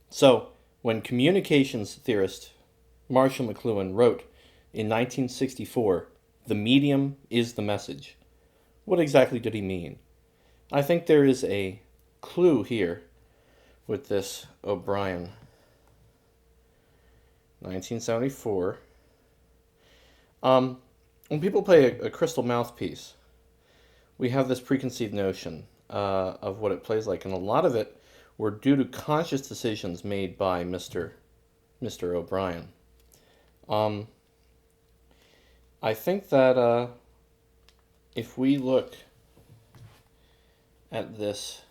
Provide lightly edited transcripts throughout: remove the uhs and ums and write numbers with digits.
So, when communications theorist Marshall McLuhan wrote in 1964, "The medium is the message," what exactly did he mean? I think there is a clue here with this O'Brien. 1974. When people play a crystal mouthpiece, we have this preconceived notion of what it plays like, and a lot of it were due to conscious decisions made by Mr. O'Brien. Um, I think that if we look at this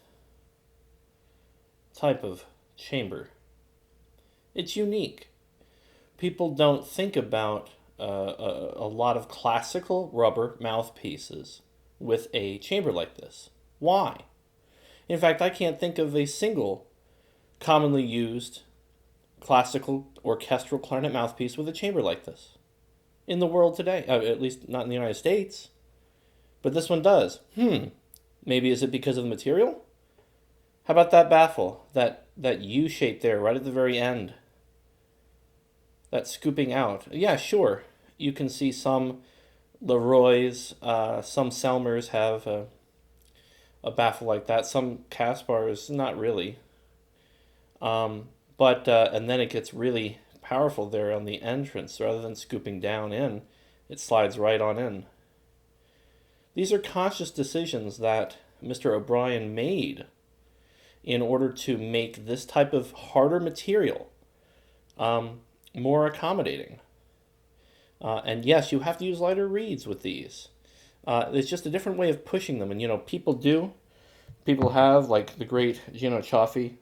type of chamber, it's unique. People don't think about a lot of classical rubber mouthpieces with a chamber like this. Why? In fact, I can't think of a single commonly used classical orchestral clarinet mouthpiece with a chamber like this in the world today. At least not in the United States. But this one does. Maybe is it because of the material? How about that baffle? That U shape there right at the very end. That scooping out. Yeah, sure. You can see some Leroy's, some Selmers have a baffle like that. Some Caspars, not really. But and then it gets really powerful there on the entrance. Rather than scooping down in, it slides right on in. These are conscious decisions that Mr. O'Brien made in order to make this type of harder material more accommodating. And yes, you have to use lighter reeds with these. It's just a different way of pushing them. And, people have, like the great Gino Cioffi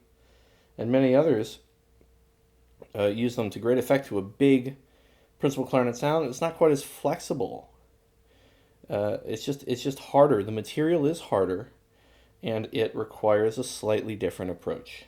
and many others, use them to great effect to a big principal clarinet sound. It's not quite as flexible. It's just harder. The material is harder, and it requires a slightly different approach.